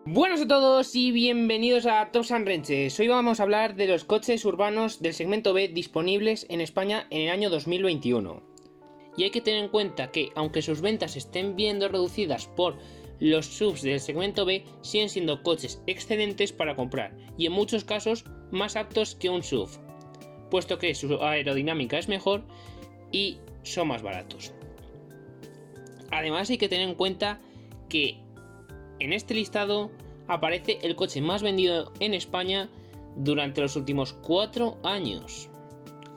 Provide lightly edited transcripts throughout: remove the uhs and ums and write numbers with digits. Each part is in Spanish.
Buenos a todos y bienvenidos a Tops and Wrenches. Hoy vamos a hablar de los coches urbanos del segmento B disponibles en España en el año 2021. Y hay que tener en cuenta que, aunque sus ventas estén viendo reducidas por los SUVs del segmento B, siguen siendo coches excelentes para comprar y en muchos casos más aptos que un SUV, puesto que su aerodinámica es mejor y son más baratos. Además hay que tener en cuenta que en este listado aparece el coche más vendido en España durante los últimos 4 años.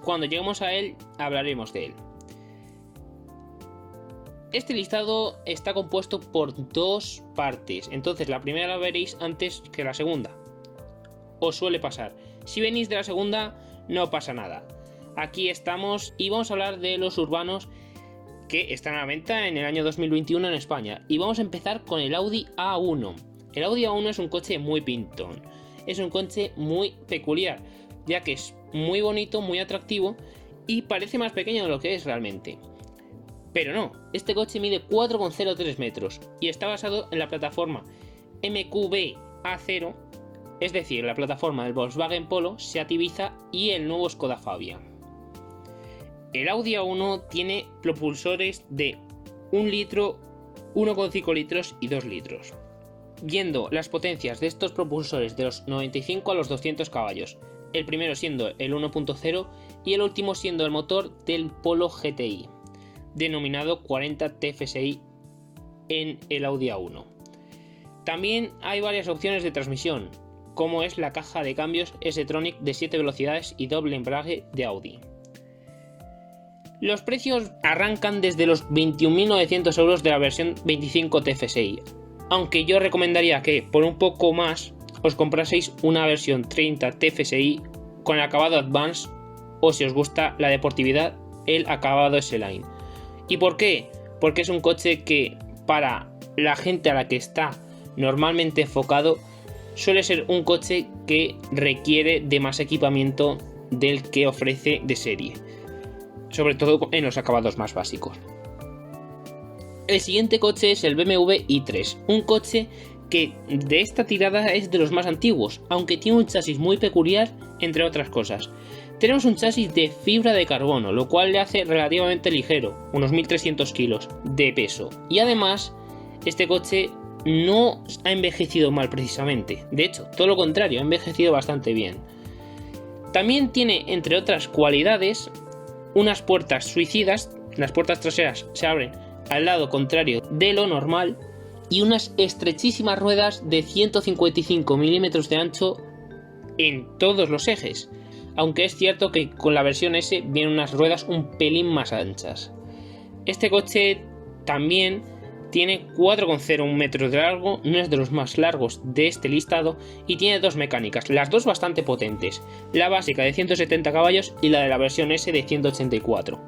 Cuando lleguemos a él, hablaremos de él. Este listado está compuesto por dos partes, entonces la primera la veréis antes que la segunda. Os suele pasar. Si venís de la segunda, no pasa nada. Aquí estamos y vamos a hablar de los urbanos que están a la venta en el año 2021 en España. Y vamos a empezar con el Audi A1. El Audi A1 es un coche muy pintón. Es un coche muy peculiar, ya que es muy bonito, muy atractivo y parece más pequeño de lo que es realmente. Pero no, este coche mide 4,03 metros y está basado en la plataforma MQB A0, es decir, la plataforma del Volkswagen Polo, Seat Ibiza y el nuevo Skoda Fabia. El Audi A1 tiene propulsores de 1 litro, 1,5 litros y 2 litros. Viendo las potencias de estos propulsores de los 95 a los 200 caballos, el primero siendo el 1.0 y el último siendo el motor del Polo GTI, denominado 40 TFSI en el Audi A1. También hay varias opciones de transmisión, como es la caja de cambios S-Tronic de 7 velocidades y doble embrague de Audi. Los precios arrancan desde los 21.900 euros de la versión 25 TFSI, aunque yo recomendaría que por un poco más os compraseis una versión 30 TFSI con el acabado Advance o, si os gusta la deportividad, el acabado S-Line. ¿Y por qué? Porque es un coche que para la gente a la que está normalmente enfocado suele ser un coche que requiere de más equipamiento del que ofrece de serie, sobre todo en los acabados más básicos. El siguiente coche es el BMW i3, un coche que de esta tirada es de los más antiguos, aunque tiene un chasis muy peculiar, entre otras cosas. Tenemos un chasis de fibra de carbono, lo cual le hace relativamente ligero, unos 1.300 kilos de peso, y además este coche no ha envejecido mal precisamente, de hecho, todo lo contrario, ha envejecido bastante bien. También tiene, entre otras cualidades, unas puertas suicidas, las puertas traseras se abren al lado contrario de lo normal y unas estrechísimas ruedas de 155 milímetros de ancho en todos los ejes, aunque es cierto que con la versión S vienen unas ruedas un pelín más anchas. Este coche también tiene 4,01 metros de largo, no es de los más largos de este listado y tiene dos mecánicas, las dos bastante potentes, la básica de 170 caballos y la de la versión S de 184.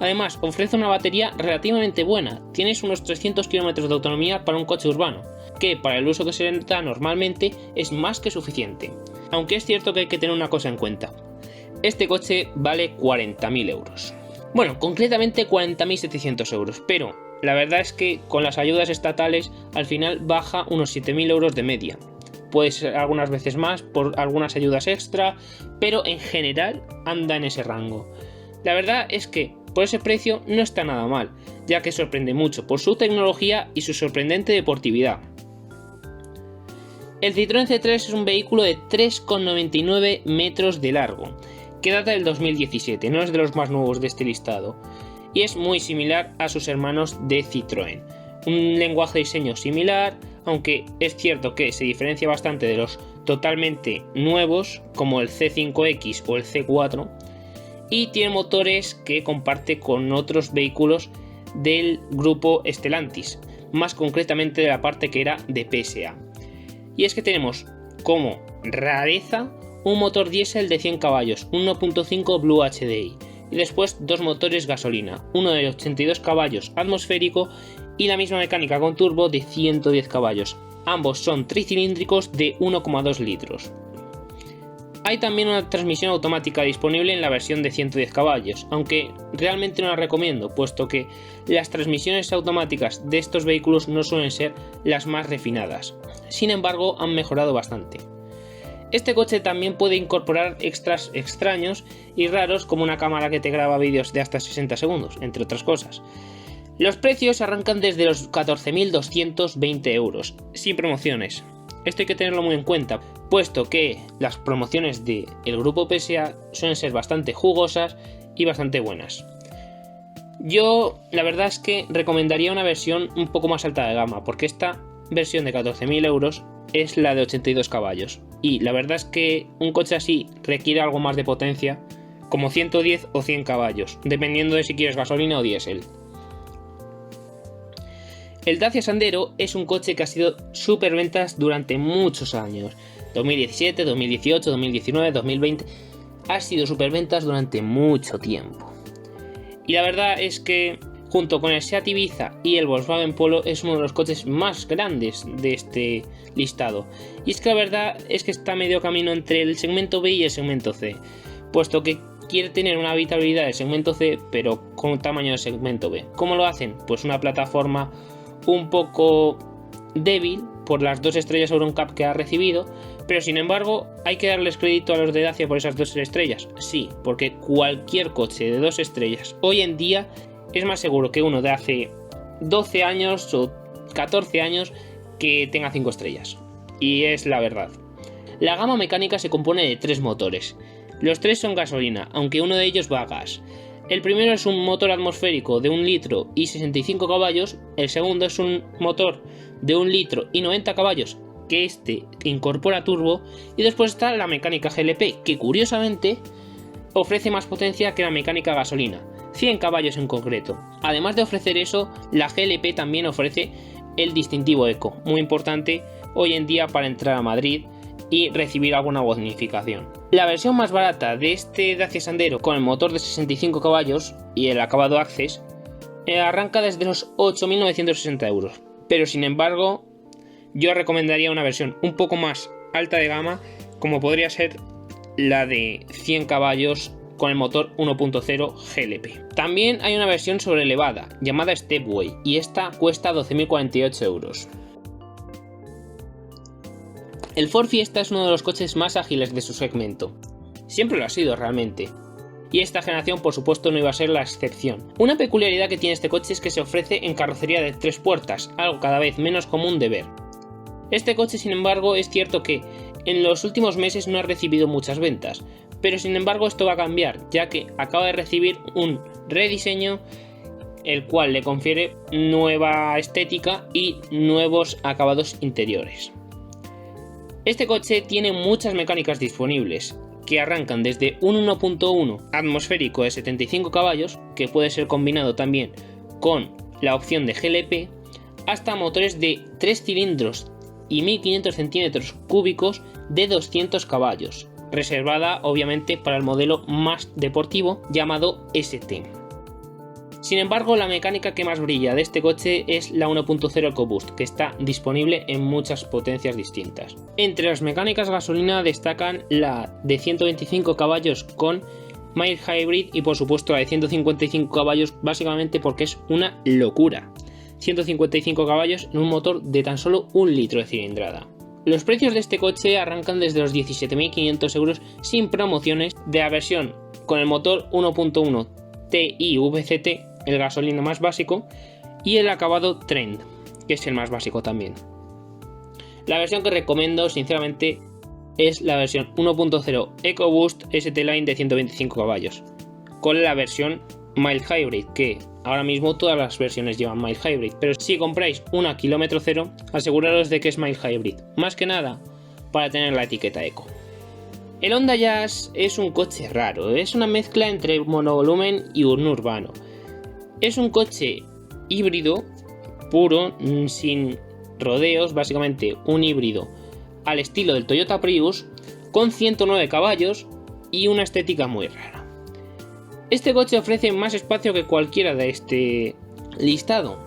Además, ofrece una batería relativamente buena, tienes unos 300 km de autonomía para un coche urbano, que para el uso que se le da normalmente es más que suficiente. Aunque es cierto que hay que tener una cosa en cuenta, este coche vale 40.000 euros. Bueno, concretamente 40.700 euros, pero la verdad es que con las ayudas estatales al final baja unos 7.000 euros de media. Puede ser algunas veces más por algunas ayudas extra, pero en general anda en ese rango. La verdad es que por ese precio no está nada mal, ya que sorprende mucho por su tecnología y su sorprendente deportividad. El Citroën C3 es un vehículo de 3,99 metros de largo, que data del 2017, no es de los más nuevos de este listado, y es muy similar a sus hermanos de Citroën. Un lenguaje de diseño similar, aunque es cierto que se diferencia bastante de los totalmente nuevos, como el C5X o el C4, y tiene motores que comparte con otros vehículos del grupo Stellantis, más concretamente de la parte que era de PSA. Y es que tenemos como rareza un motor diésel de 100 caballos, 1.5 Blue HDI, y después dos motores gasolina, uno de 82 caballos atmosférico y la misma mecánica con turbo de 110 caballos. Ambos son tricilíndricos de 1,2 litros. Hay también una transmisión automática disponible en la versión de 110 caballos, aunque realmente no la recomiendo, puesto que las transmisiones automáticas de estos vehículos no suelen ser las más refinadas. Sin embargo, han mejorado bastante. Este coche también puede incorporar extras extraños y raros como una cámara que te graba vídeos de hasta 60 segundos, entre otras cosas. Los precios arrancan desde los 14.220 euros, sin promociones. Esto hay que tenerlo muy en cuenta, puesto que las promociones del grupo PSA suelen ser bastante jugosas y bastante buenas. Yo la verdad es que recomendaría una versión un poco más alta de gama, porque esta versión de 14.000 euros es la de 82 caballos. Y la verdad es que un coche así requiere algo más de potencia, como 110 o 100 caballos, dependiendo de si quieres gasolina o diésel. El Dacia Sandero es un coche que ha sido superventas durante muchos años. 2017, 2018, 2019, 2020... ha sido superventas durante mucho tiempo. Y la verdad es que, junto con el Seat Ibiza y el Volkswagen Polo, es uno de los coches más grandes de este listado. Y es que la verdad es que está a medio camino entre el segmento B y el segmento C, puesto que quiere tener una habitabilidad del segmento C, pero con un tamaño del segmento B. ¿Cómo lo hacen? Pues una plataforma un poco débil por las 2 estrellas EuroNCAP que ha recibido, pero sin embargo hay que darles crédito a los de Dacia por esas 2 estrellas. Sí, porque cualquier coche de 2 estrellas hoy en día es más seguro que uno de hace 12 años o 14 años que tenga 5 estrellas. Y es la verdad. La gama mecánica se compone de 3 motores. Los 3 son gasolina, aunque uno de ellos va a gas. El primero es un motor atmosférico de 1 litro y 65 caballos, el segundo es un motor de 1 litro y 90 caballos, que este incorpora turbo, y después está la mecánica GLP, que curiosamente ofrece más potencia que la mecánica gasolina, 100 caballos en concreto. Además de ofrecer eso, la GLP también ofrece el distintivo Eco, muy importante hoy en día para entrar a Madrid y recibir alguna bonificación. La versión más barata de este Dacia Sandero con el motor de 65 caballos y el acabado Access arranca desde los 8.960 euros, pero sin embargo yo recomendaría una versión un poco más alta de gama, como podría ser la de 100 caballos con el motor 1.0 GLP. También hay una versión sobrelevada llamada Stepway y esta cuesta 12.048 euros. El Ford Fiesta es uno de los coches más ágiles de su segmento. Siempre lo ha sido realmente. Y esta generación por supuesto no iba a ser la excepción. Una peculiaridad que tiene este coche es que se ofrece en carrocería de 3 puertas, algo cada vez menos común de ver. Este coche sin embargo es cierto que en los últimos meses no ha recibido muchas ventas, pero sin embargo esto va a cambiar, ya que acaba de recibir un rediseño el cual le confiere nueva estética y nuevos acabados interiores. Este coche tiene muchas mecánicas disponibles, que arrancan desde un 1.1 atmosférico de 75 caballos, que puede ser combinado también con la opción de GLP, hasta motores de 3 cilindros y 1500 centímetros cúbicos de 200 caballos, reservada obviamente para el modelo más deportivo llamado ST. Sin embargo, la mecánica que más brilla de este coche es la 1.0 EcoBoost, que está disponible en muchas potencias distintas. Entre las mecánicas gasolina destacan la de 125 caballos con mild hybrid y por supuesto la de 155 caballos, básicamente porque es una locura. 155 caballos en un motor de tan solo 1 litro de cilindrada. Los precios de este coche arrancan desde los 17.500 euros sin promociones de la versión con el motor 1.1 TI VCT, el gasolina más básico, y el acabado Trend, que es el más básico también. La versión que recomiendo sinceramente es la versión 1.0 EcoBoost ST-Line de 125 caballos, con la versión Mild Hybrid, que ahora mismo todas las versiones llevan Mild Hybrid, pero si compráis una kilómetro cero, aseguraros de que es Mild Hybrid, más que nada para tener la etiqueta Eco. El Honda Jazz es un coche raro, es una mezcla entre monovolumen y un urbano. Es un coche híbrido, puro, sin rodeos, básicamente un híbrido al estilo del Toyota Prius, con 109 caballos y una estética muy rara. Este coche ofrece más espacio que cualquiera de este listado,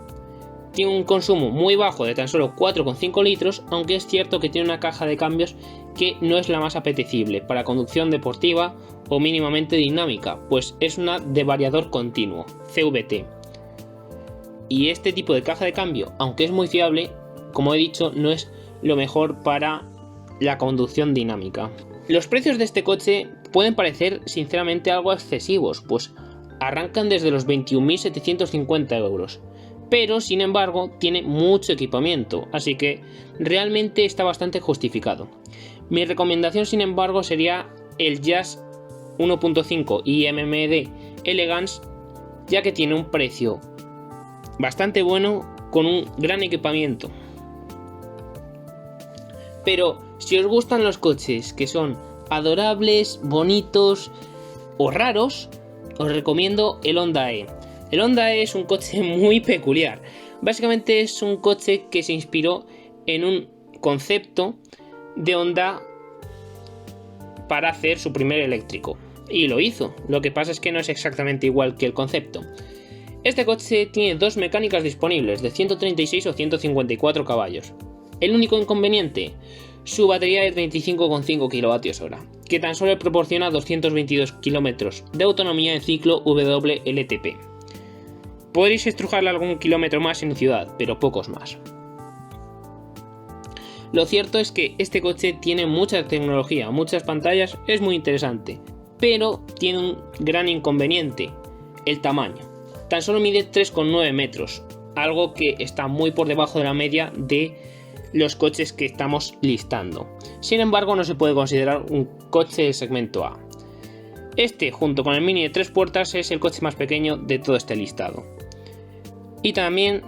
tiene un consumo muy bajo de tan solo 4,5 litros, aunque es cierto que tiene una caja de cambios que no es la más apetecible para conducción deportiva o mínimamente dinámica, pues es una de variador continuo, CVT. Y este tipo de caja de cambio, aunque es muy fiable, como he dicho, no es lo mejor para la conducción dinámica. Los precios de este coche pueden parecer sinceramente algo excesivos, pues arrancan desde los 21.750 euros, pero sin embargo tiene mucho equipamiento, así que realmente está bastante justificado. Mi recomendación sin embargo sería el Jazz 1.5 IMMD Elegance, ya que tiene un precio bastante bueno con un gran equipamiento. Pero si os gustan los coches que son adorables, bonitos o raros, os recomiendo el Honda E. El Honda E es un coche muy peculiar. Básicamente es un coche que se inspiró en un concepto de Honda para hacer su primer eléctrico. Y lo hizo. Lo que pasa es que no es exactamente igual que el concepto. Este coche tiene dos mecánicas disponibles de 136 o 154 caballos. El único inconveniente, su batería es 25,5 kWh, que tan solo proporciona 222 km de autonomía en ciclo WLTP. Podréis estrujarle algún kilómetro más en ciudad, pero pocos más. Lo cierto es que este coche tiene mucha tecnología, muchas pantallas, es muy interesante, pero tiene un gran inconveniente, el tamaño. Tan solo mide 3,9 metros, algo que está muy por debajo de la media de los coches que estamos listando. Sin embargo, no se puede considerar un coche de segmento A. Este, junto con el Mini de 3 puertas, es el coche más pequeño de todo este listado. Y también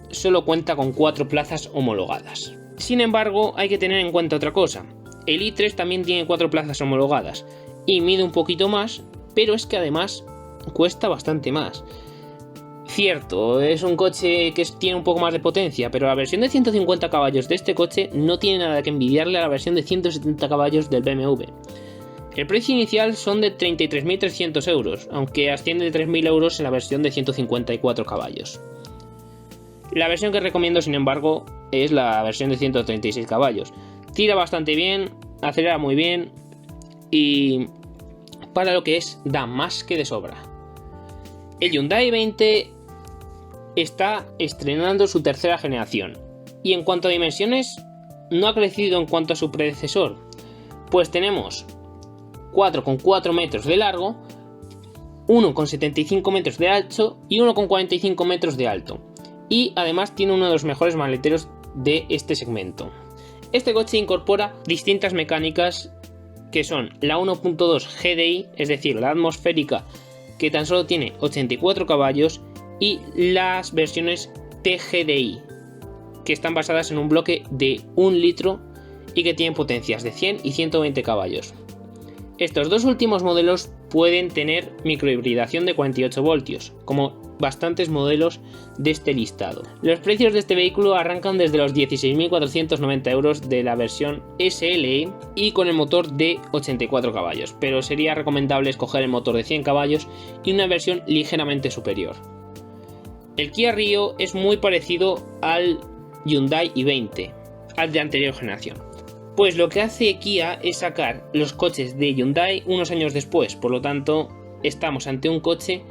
solo cuenta con 4 plazas homologadas. Sin embargo, hay que tener en cuenta otra cosa. El i3 también tiene 4 plazas homologadas y mide un poquito más, pero es que además cuesta bastante más. Cierto, es un coche que tiene un poco más de potencia, pero la versión de 150 caballos de este coche no tiene nada que envidiarle a la versión de 170 caballos del BMW. El precio inicial son de 33.300 euros, aunque asciende de 3.000 euros en la versión de 154 caballos. La versión que recomiendo, sin embargo, es la versión de 136 caballos. Tira bastante bien, acelera muy bien y para lo que es, da más que de sobra. El Hyundai i20 está estrenando su tercera generación y en cuanto a dimensiones no ha crecido en cuanto a su predecesor, pues tenemos 4,4 metros de largo, 1,75 metros de ancho y 1,45 metros de alto, y además tiene uno de los mejores maleteros de este segmento. Este coche incorpora distintas mecánicas que son la 1.2 GDI, es decir, la atmosférica, que tan solo tiene 84 caballos, y las versiones TGDI, que están basadas en un bloque de 1 litro y que tienen potencias de 100 y 120 caballos. Estos dos últimos modelos pueden tener microhibridación de 48 voltios, como bastantes modelos de este listado. Los precios de este vehículo arrancan desde los 16.490 euros de la versión SLE y con el motor de 84 caballos, pero sería recomendable escoger el motor de 100 caballos y una versión ligeramente superior. El Kia Rio es muy parecido al Hyundai i20, al de anterior generación. Pues lo que hace Kia es sacar los coches de Hyundai unos años después, por lo tanto estamos ante un coche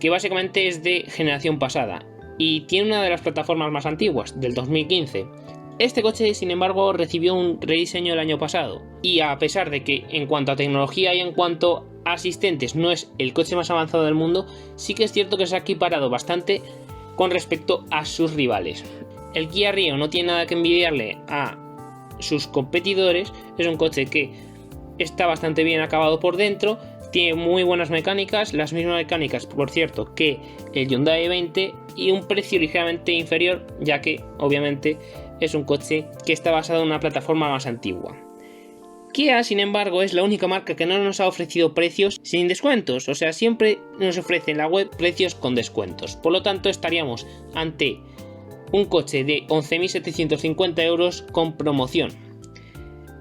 que básicamente es de generación pasada y tiene una de las plataformas más antiguas, del 2015. Este coche, sin embargo, recibió un rediseño el año pasado y a pesar de que en cuanto a tecnología y en cuanto a asistentes no es el coche más avanzado del mundo, sí que es cierto que se ha equiparado bastante con respecto a sus rivales. El Kia Rio no tiene nada que envidiarle a sus competidores, es un coche que está bastante bien acabado por dentro, tiene muy buenas mecánicas, las mismas mecánicas, por cierto, que el Hyundai i20 y un precio ligeramente inferior, ya que obviamente es un coche que está basado en una plataforma más antigua. Kia, sin embargo, es la única marca que no nos ha ofrecido precios sin descuentos, o sea, siempre nos ofrece en la web precios con descuentos. Por lo tanto, estaríamos ante un coche de 11.750 euros con promoción.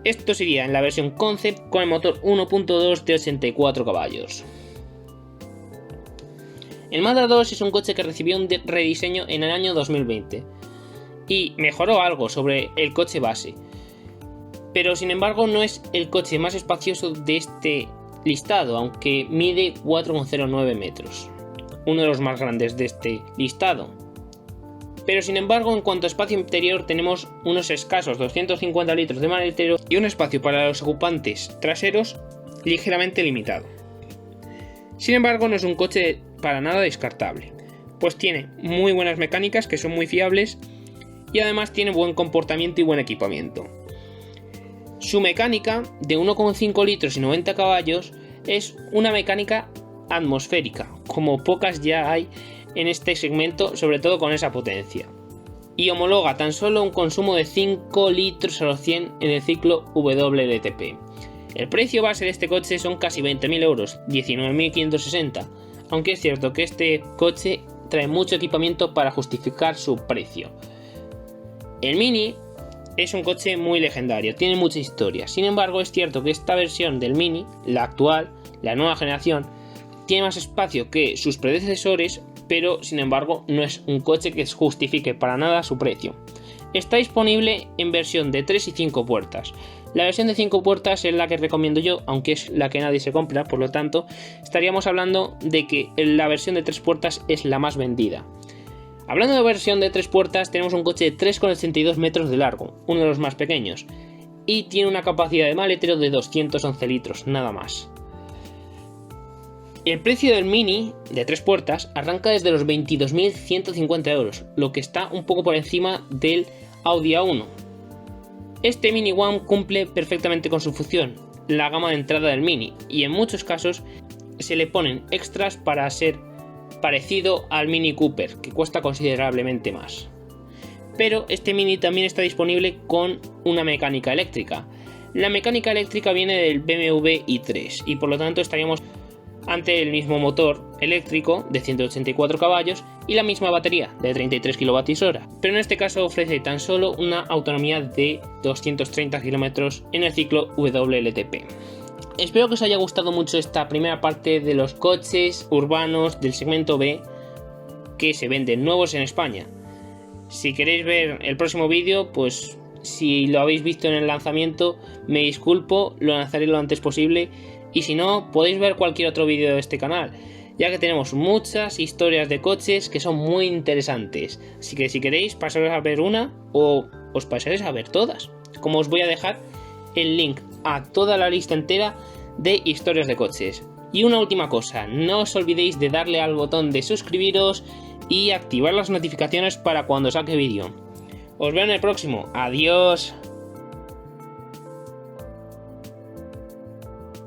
Esto sería en la versión Concept con el motor 1.2 de 84 caballos. El Mazda 2 es un coche que recibió un rediseño en el año 2020 y mejoró algo sobre el coche base, pero sin embargo no es el coche más espacioso de este listado, aunque mide 4,09 metros, uno de los más grandes de este listado. Pero sin embargo, en cuanto a espacio interior, tenemos unos escasos 250 litros de maletero y un espacio para los ocupantes traseros ligeramente limitado. Sin embargo, no es un coche para nada descartable, pues tiene muy buenas mecánicas que son muy fiables y además tiene buen comportamiento y buen equipamiento. Su mecánica de 1,5 litros y 90 caballos es una mecánica atmosférica, como pocas ya hay en este segmento, sobre todo con esa potencia, y homologa tan solo un consumo de 5 litros a los 100 en el ciclo WLTP. El precio base de este coche son casi 20.000 euros, 19.560, aunque es cierto que este coche trae mucho equipamiento para justificar su precio. El Mini es un coche muy legendario, tiene mucha historia. Sin embargo, es cierto que esta versión del Mini, la actual, la nueva generación, tiene más espacio que sus predecesores, pero sin embargo no es un coche que justifique para nada su precio. Está disponible en versión de 3 y 5 puertas. La versión de 5 puertas es la que recomiendo yo, aunque es la que nadie se compra, por lo tanto estaríamos hablando de que la versión de 3 puertas es la más vendida. Hablando de versión de 3 puertas, tenemos un coche de 3,82 metros de largo, uno de los más pequeños, y tiene una capacidad de maletero de 211 litros, nada más. El precio del Mini de 3 puertas arranca desde los 22.150 euros, lo que está un poco por encima del Audi A1. Este Mini One cumple perfectamente con su función, la gama de entrada del Mini, y en muchos casos se le ponen extras para ser parecido al Mini Cooper, que cuesta considerablemente más. Pero este Mini también está disponible con una mecánica eléctrica. La mecánica eléctrica viene del BMW i3 y por lo tanto estaríamos ante el mismo motor eléctrico de 184 caballos y la misma batería de 33 kWh, pero en este caso ofrece tan solo una autonomía de 230 km en el ciclo WLTP. Espero que os haya gustado mucho esta primera parte de los coches urbanos del segmento B que se venden nuevos en España. Si queréis ver el próximo vídeo, pues si lo habéis visto en el lanzamiento, me disculpo, lo lanzaré lo antes posible. Y si no, podéis ver cualquier otro vídeo de este canal, ya que tenemos muchas historias de coches que son muy interesantes. Así que si queréis, pasaros a ver una o os pasaréis a ver todas. Como os voy a dejar el link a toda la lista entera de historias de coches. Y una última cosa, no os olvidéis de darle al botón de suscribiros y activar las notificaciones para cuando saque vídeo. Os veo en el próximo. Adiós.